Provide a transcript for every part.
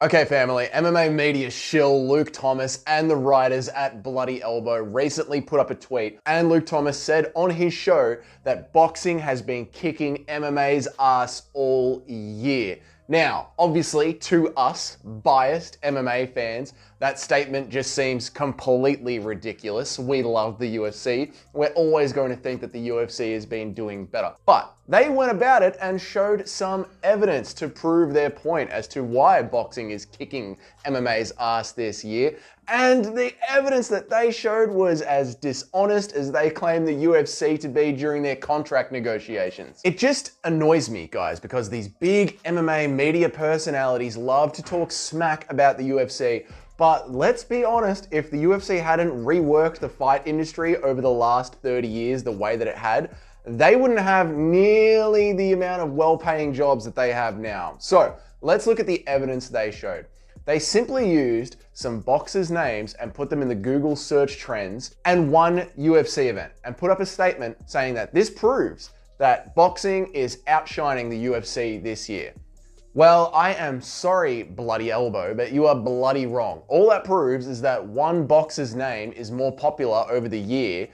Okay family, MMA media shill Luke Thomas and the writers at Bloody Elbow recently put up a tweet, and Luke Thomas said on his show that boxing has been kicking MMA's ass all year. Now, obviously to us, biased MMA fans, that statement just seems completely ridiculous. We love the UFC. We're always going to think that the UFC has been doing better. But they went about it and showed some evidence to prove their point as to why boxing is kicking MMA's ass this year. And the evidence that they showed was as dishonest as they claim the UFC to be during their contract negotiations. It just annoys me, guys, because these big MMA media personalities love to talk smack about the UFC. But let's be honest, if the UFC hadn't reworked the fight industry over the last 30 years the way that it had, they wouldn't have nearly the amount of well-paying jobs that they have now. So let's look at the evidence they showed. They simply used some boxers' names and put them in the Google search trends and one UFC event and put up a statement saying that this proves that boxing is outshining the UFC this year. Well, I am sorry, Bloody Elbow, but you are bloody wrong. All that proves is that one boxer's name is more popular over the year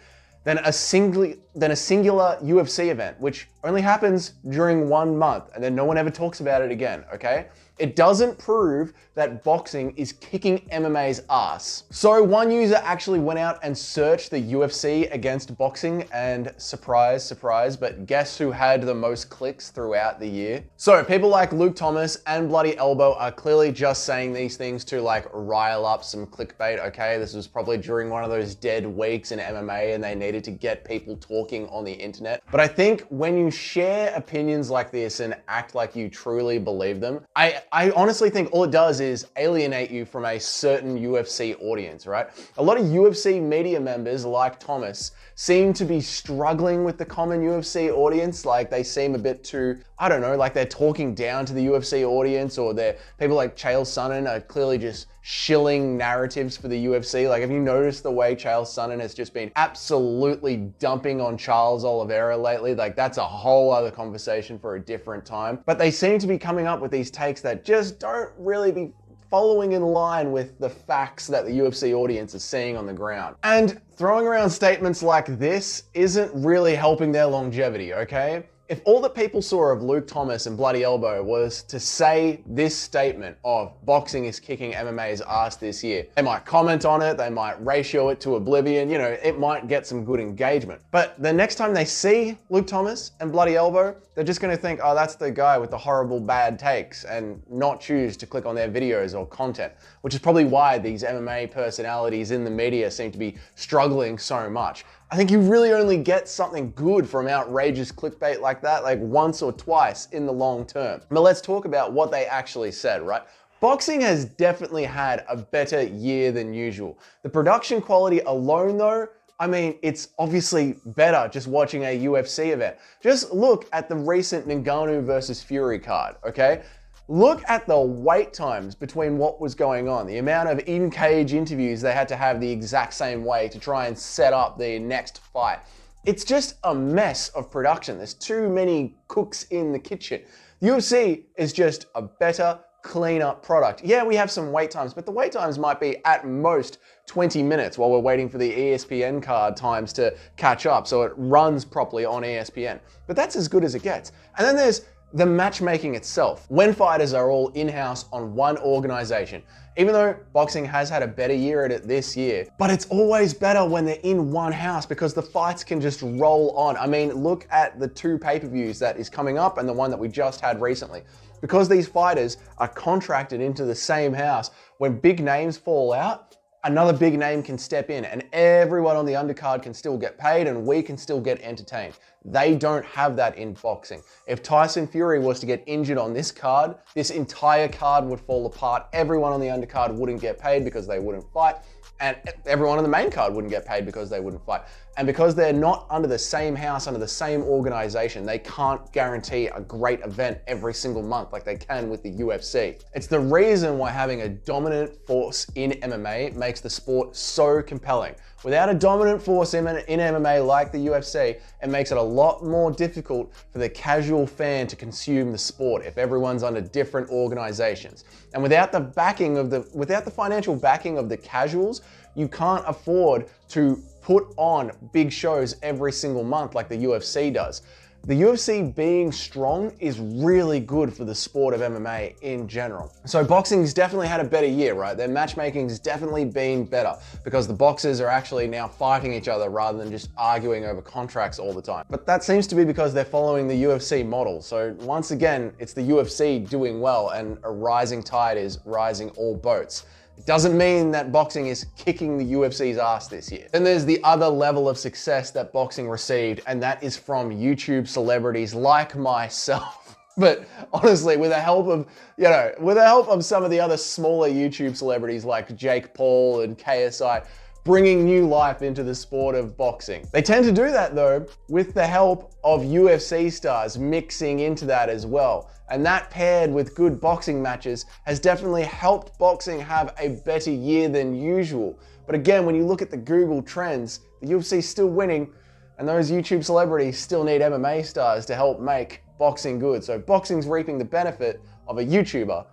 than a singular UFC event, which only happens during 1 month and then no one ever talks about it again, okay? It doesn't prove that boxing is kicking MMA's ass. So one user actually went out and searched the UFC against boxing, and surprise, surprise, but guess who had the most clicks throughout the year? So people like Luke Thomas and Bloody Elbow are clearly just saying these things to like rile up some clickbait, okay? This was probably during one of those dead weeks in MMA and they needed to get people talking on the internet. But I think when you share opinions like this and act like you truly believe them, I honestly think all it does is alienate you from a certain UFC audience, right? A lot of UFC media members like Thomas seem to be struggling with the common UFC audience. Like they seem a bit too, I don't know, like they're talking down to the UFC audience, or they're people like Chael Sonnen are clearly just shilling narratives for the UFC. Like, have you noticed the way Chael Sonnen has just been absolutely dumping on Charles Oliveira lately? Like, that's a whole other conversation for a different time. But they seem to be coming up with these takes that just don't really be following in line with the facts that the UFC audience is seeing on the ground. And throwing around statements like this isn't really helping their longevity, okay? If all that people saw of Luke Thomas and Bloody Elbow was to say this statement of boxing is kicking MMA's ass this year, they might comment on it, they might ratio it to oblivion, you know, it might get some good engagement. But the next time they see Luke Thomas and Bloody Elbow, they're just gonna think, oh, that's the guy with the horrible bad takes, and not choose to click on their videos or content, which is probably why these MMA personalities in the media seem to be struggling so much. I think you really only get something good from outrageous clickbait like that, like once or twice in the long term. But let's talk about what they actually said, right? Boxing has definitely had a better year than usual. The production quality alone though, I mean, it's obviously better just watching a UFC event. Just look at the recent NGANNOU versus Fury card, okay? Look at the wait times between what was going on, the amount of in-cage interviews they had to have the exact same way to try and set up the next fight. It's just a mess of production. There's too many cooks in the kitchen. The UFC is just a better, cleaner product. Yeah, we have some wait times, but the wait times might be at most 20 minutes while we're waiting for the ESPN card times to catch up so it runs properly on ESPN. But that's as good as it gets. And then there's the matchmaking itself. When fighters are all in-house on one organization, even though boxing has had a better year at it this year, but it's always better when they're in one house because the fights can just roll on. I mean, look at the 2 pay-per-views that is coming up and the one that we just had recently. Because these fighters are contracted into the same house, when big names fall out, another big name can step in and everyone on the undercard can still get paid and we can still get entertained. They don't have that in boxing. If TYSON FURY was to get injured on this card, this entire card would fall apart. Everyone on the undercard wouldn't get paid because they wouldn't fight, and everyone on the main card wouldn't get paid because they wouldn't fight. And because they're not under the same house, under the same organization, they can't guarantee a great event every single month like they can with the UFC. It's the reason why having a dominant force in MMA makes the sport so compelling. Without a dominant force in MMA like the UFC, it makes it a lot more difficult for the casual fan to consume the sport if everyone's under different organizations. And without the financial backing of the casuals, you can't afford to put on big shows every single month like the UFC does. The UFC being strong is really good for the sport of MMA in general. So boxing's definitely had a better year, right? Their matchmaking's definitely been better because the boxers are actually now fighting each other rather than just arguing over contracts all the time. But that seems to be because they're following the UFC model. So once again, it's the UFC doing well, and a rising tide is rising all boats. It doesn't mean that boxing is kicking the UFC's ass this year. Then there's the other level of success that boxing received, and that is from YouTube celebrities like myself. But honestly, with the help of some of the other smaller YouTube celebrities like Jake Paul and KSI, bringing new life into the sport of boxing. They tend to do that though with the help of UFC stars mixing into that as well. And that paired with good boxing matches has definitely helped boxing have a better year than usual. But again, when you look at the Google trends, the UFC's still winning, and those YouTube celebrities still need MMA stars to help make boxing good. So boxing's reaping the benefit of a YouTuber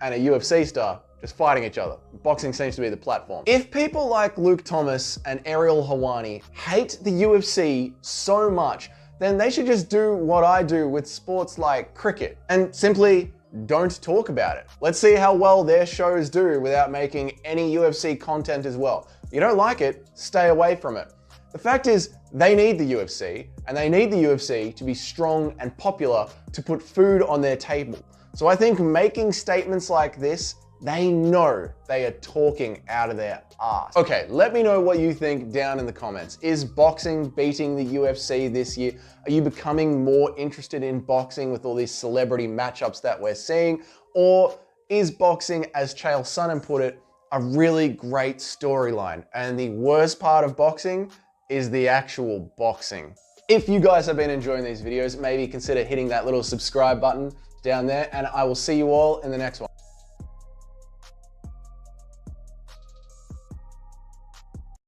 and a UFC star just fighting each other. Boxing seems to be the platform. If people like Luke Thomas and Ariel Helwani hate the UFC so much, then they should just do what I do with sports like cricket and simply don't talk about it. Let's see how well their shows do without making any UFC content as well. If you don't like it, stay away from it. The fact is, they need the UFC, and they need the UFC to be strong and popular to put food on their table. So I think making statements like this, they know they are talking out of their ass. Okay, let me know what you think down in the comments. Is boxing beating the UFC this year? Are you becoming more interested in boxing with all these celebrity matchups that we're seeing? Or is boxing, as Chael Sonnen put it, a really great storyline, and the worst part of boxing is the actual boxing? If you guys have been enjoying these videos, maybe consider hitting that little subscribe button down there, and I will see you all in the next one.